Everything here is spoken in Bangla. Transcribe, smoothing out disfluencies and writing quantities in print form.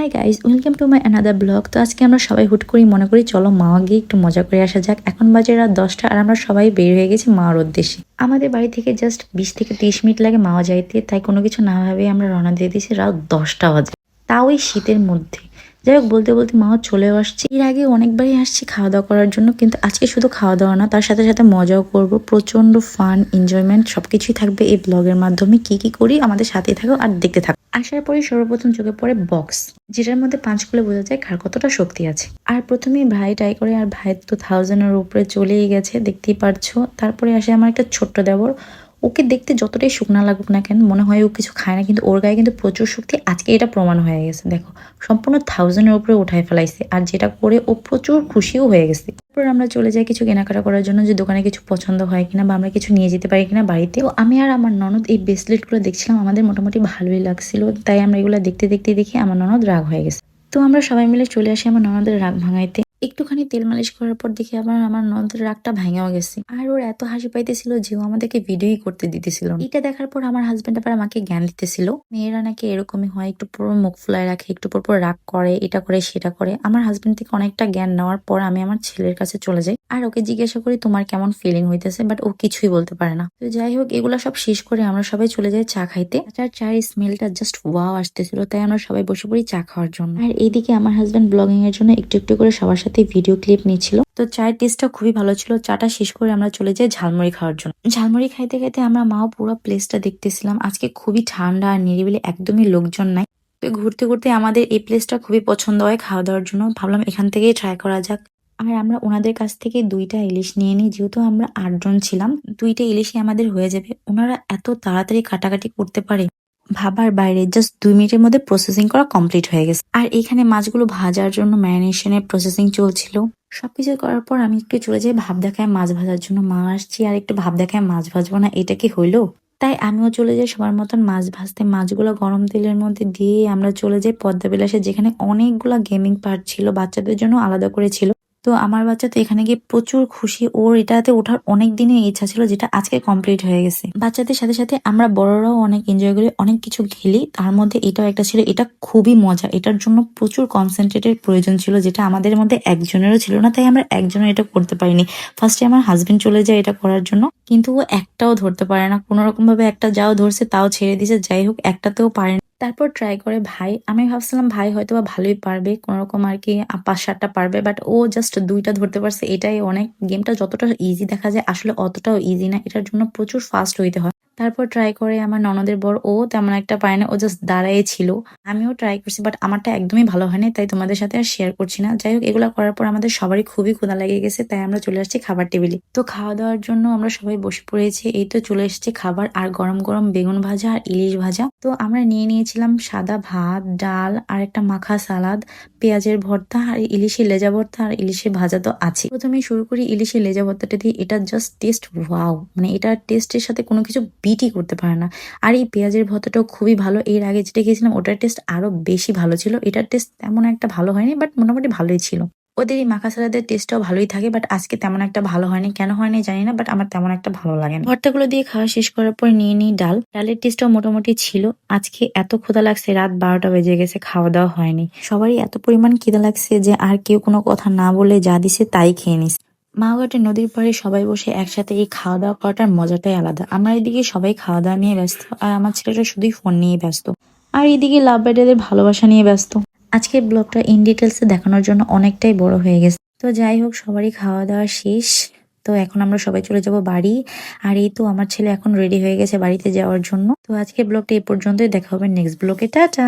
Hi guys, welcome to my another blog. তো আজকে আমরা সবাই হুট করি মনে করি চলো মাওয়া গিয়ে একটু মজা করে আসা যাক। এখন বাজে রাত 10টা আর আমরা সবাই বের হয়ে গেছি মাওয়ার উদ্দেশ্যে। আমাদের বাড়ি থেকে জাস্ট 20 থেকে 30 মিনিট লাগে মাওয়া যাইতে, তাই কোনো কিছু না ভাবে আমরা রওনা দিয়ে দিয়েছি রাত 10টা বাজে, তাও এই শীতের মধ্যে। যাই হোক, বলতে বলতে মাও চলেও আসছে। এর আগে অনেকবারই আসছি খাওয়া দাওয়া করার জন্য, কিন্তু আজকে শুধু খাওয়া দাওয়া না, তার সাথে সাথে মজাও করব। প্রচন্ড ফান, এনজয়মেন্ট সবকিছুই থাকবে এই ব্লগের মাধ্যমে। কি কি করি আমাদের সাথেই থাকো আর দেখতে থাকো। আসার পরে সর্বপ্রথম চোখে পড়ে বক্স, যেটার মধ্যে পাঁচ খুলে বোঝা যায় কার কতটা শক্তি আছে। আর প্রথমেই ভাই ট্রাই করে, আর ভাই তো 1000-এর উপরে চলেই গেছে, দেখতেই পারছো। তারপরে আসে আমার একটা ছোট্ট দেবর। ওকে দেখতে যতটাই শুকনা লাগুক না কেন, মনে হয় ও কিছু খায় না, কিন্তু ওর গায়ে কিন্তু প্রচুর শক্তি। আজকে এটা প্রমাণ হয়ে গেছে, দেখো সম্পূর্ণ 1000-এর উপরে উঠায় ফেলাইছে, আর যেটা করে ও প্রচুর খুশিও হয়ে গেছে। তারপর আমরা চলে যাই কিছু কেনাকাটা করার জন্য, যে দোকানে কিছু পছন্দ হয় কিনা বা আমরা কিছু নিয়ে যেতে পারি কিনা বাড়িতে। তো আমি আর আমার ননদ এই ব্রেসলেট গুলো দেখছিলাম, আমাদের মোটামুটি ভালোই লাগছিল, তাই আমরা এগুলো দেখতে দেখতে দেখি আমার ননদ রাগ হয়ে গেছে। তো আমরা সবাই মিলে চলে আসি আমার ননদের রাগ ভাঙাইতে। একটুখানি তেল মালিশ করার পর দেখি আবার আমার ননদের রাগটা ভাঙাও গেছে, আর ওর এত হাসি পাইতেছিল যে ও আমাদেরকে ভিডিওই করতে দিতেছিল না। এটা দেখার পর আমার হাজবেন্ড আবার আমাকে জ্ঞান দিতেছিল, মেয়েরা নাকি এরকমই হয়, একটু পুরো মুখ ফুলায় রাখে, একটু পর রাগ করে, এটা করে সেটা করে। আমার হাজবেন্ড থেকে অনেকটা জ্ঞান নেওয়ার পর আমি আমার ছেলের কাছে চলে যাই আর ওকে জিজ্ঞাসা করি তোমার কেমন ফিলিং হইতেছে, বাট ও কিছুই বলতে পারে না। তো যাই হোক, এগুলা সব শেষ করে আমরা সবাই চলে যাই চা খাইতে। চায়ের স্মেলটা জাস্ট ওয়াও আসতেছিল, তাই আমরা সবাই বসে পড়ি চা খাওয়ার জন্য। আর এইদিকে আমার হাজবেন্ড ব্লগিং এর জন্য একটু একটু করে সবার সাথে ভিডিও ক্লিপ নিচ্ছিল। তো চায়ের টেস্টটা খুবই ভালো ছিল। চাটা শেষ করে আমরা চলে যাই ঝালমুড়ি খাওয়ার জন্য। ঝালমুড়ি খাইতে খাইতে আমরা মাও পুরো প্লেসটা দেখতেছিলাম। আজকে খুবই ঠান্ডা আর নিরিবিলি, একদমই লোকজন নাই। তো ঘুরতে ঘুরতে আমাদের এই প্লেসটা খুবই পছন্দ হয় খাওয়া দাওয়ার জন্য, ভাবলাম এখান থেকেই ট্রাই করা যাক। আর আমরা ওনাদের কাছ থেকে 2টা ইলিশ নিয়ে নিই, যেহেতু আমরা 8 জন ছিলাম, 2টা ইলিশই আমাদের হয়ে যাবে। ওনারা এত তাড়াতাড়ি কাটাকাটি করতে পারে, ভাবার বাইরে। জাস্ট 2 মিনিটের মধ্যে প্রসেসিং করা কমপ্লিট হয়ে গেছে। আর এখানে মাছগুলো ভাজার জন্য ম্যারিনেশনের প্রসেসিং চলছিল। সবকিছু করার পর আমি একটু চলে যাই ভাব দেখায় মাছ ভাজার জন্য। মা আসছি আর একটু ভাব দেখায় মাছ ভাজবো না, এটা কি হইলো? তাই আমিও চলে যাই সবার মতন মাছ ভাজতে। মাছগুলো গরম তেলের মধ্যে দিয়ে আমরা চলে যাই পদ্মা বিলাসে, যেখানে অনেকগুলা গেমিং পার্ট ছিল, বাচ্চাদের জন্য আলাদা করে ছিল। তো আমার বাচ্চা তো এখানে গিয়ে প্রচুর খুশি, ওর এটাতে ওঠার অনেক দিনের ইচ্ছা ছিল, যেটা আজকে কমপ্লিট হয়ে গেছে। বাচ্চাদের সাথে সাথে আমরা বড়রাও অনেক এনজয় করি, অনেক কিছু খেলি, তার মধ্যে এটাও একটা ছিল। এটা খুবই মজা, এটার জন্য প্রচুর কনসেন্ট্রেটের প্রয়োজন ছিল, যেটা আমাদের মধ্যে একজনেরও ছিল না, তাই আমরা একজনও এটা করতে পারিনি। ফার্স্টে আমার হাজবেন্ড চলে যায় এটা করার জন্য, কিন্তু ও একটাও ধরতে পারে না, কোনো রকম ভাবে একটা যাও ধরছে তাও ছেড়ে দিছে। যাই হোক, একটাতেও পারে না। তারপর ট্রাই করে ভাই। আমি ভাবছিলাম ভাই হয়তো বা ভালোই পারবে, কোন রকম আর কি 5-7টা পারবে, বাট ও জাস্ট 2টা ধরতে পারছে, এটাই অনেক। গেমটা যতটা ইজি দেখা যায় আসলে অতটাও ইজি না, এটার জন্য প্রচুর ফাস্ট হইতে হয়। তারপর ট্রাই করে আমার ননদের বর, ও তেমন একটা পারে না, ও জাস্ট দাঁড়াই ছিল। আমিও ট্রাই করছি, বাট আমারটা একদমই ভালো হয়নি, তাই তোমাদের সাথে আর শেয়ার করছি না। যাই হোক, এগুলো করার পর আমাদের সবারই খুবই ক্ষুধা লেগে গেছে, তাই আমরা চলে আসছি খাবার টেবিলে। তো খাওয়া দাওয়ার জন্য আমরা সবাই বসে পড়েছি। এই তো চলে এসেছে খাবার, আর গরম গরম বেগুন ভাজা আর ইলিশ ভাজা। তো আমরা নিয়ে নিয়েছিলাম সাদা ভাত, ডাল আর একটা মাখা সালাদ, পেঁয়াজের ভর্তা আর ইলিশের লেজা ভর্তা, আর ইলিশের ভাজা তো আছে। প্রথমে শুরু করি ইলিশের লেজা ভর্তাটা দিয়ে। এটা জাস্ট টেস্ট ওয়াও, মানে এটার টেস্টের সাথে কোনো কিছু বিটই করতে পারে না। আর এই পেঁয়াজের ভর্তাটাও খুবই ভালো। এর আগে যেটা খেয়েছিলাম ওটার টেস্ট আরো বেশি ভালো ছিল, এটার টেস্ট তেমন একটা ভালো হয়নি, বাট মোটামুটি ভালোই ছিল। ওদের এই মাখা সালাদের টেস্টটাও ভালোই থাকে, বাট আজকে তেমন একটা ভালো হয়নি, কেন হয়নি জানি না, বাট আমার তেমন একটা ভালো লাগে না। ভর্তাগুলো দিয়ে খাওয়া শেষ করার পর নিয়ে নিই ডাল। ডালের টেস্টটাও মোটামুটি ছিল। আজকে এত ক্ষুধা লাগছে, রাত 12টা বেজে গেছে, খাওয়া দাওয়া হয়নি। সবারই এত পরিমাণ খিদা লাগছে যে আর কেউ কোনো কথা না বলে যা দিছে তাই খেয়ে নিস। মাওঘাটে নদীর পাড়ে সবাই বসে একসাথে এই খাওয়া দাওয়া করাটার মজাটাই আলাদা। আমরা এদিকে সবাই খাওয়া দাওয়া নিয়ে ব্যস্ত, আর আমার ছেলেটা শুধুই ফোন নিয়ে ব্যস্ত, আর এদিকে লাভ বার্থডেদের ভালোবাসা নিয়ে ব্যস্ত। আজকের ব্লগটা ইন ডিটেলসে দেখানোর জন্য অনেকটাই বড় হয়ে গেছে। তো যাই হোক, সবারই খাওয়া দাওয়া শেষ। তো এখন আমরা সবাই চলে যাব বাড়ি। আর এই তো আমার ছেলে এখন রেডি হয়ে গেছে বাড়িতে যাওয়ার জন্য। তো আজকের ব্লগটা এই পর্যন্তই, দেখা হবে নেক্সট ব্লগে। টাটা।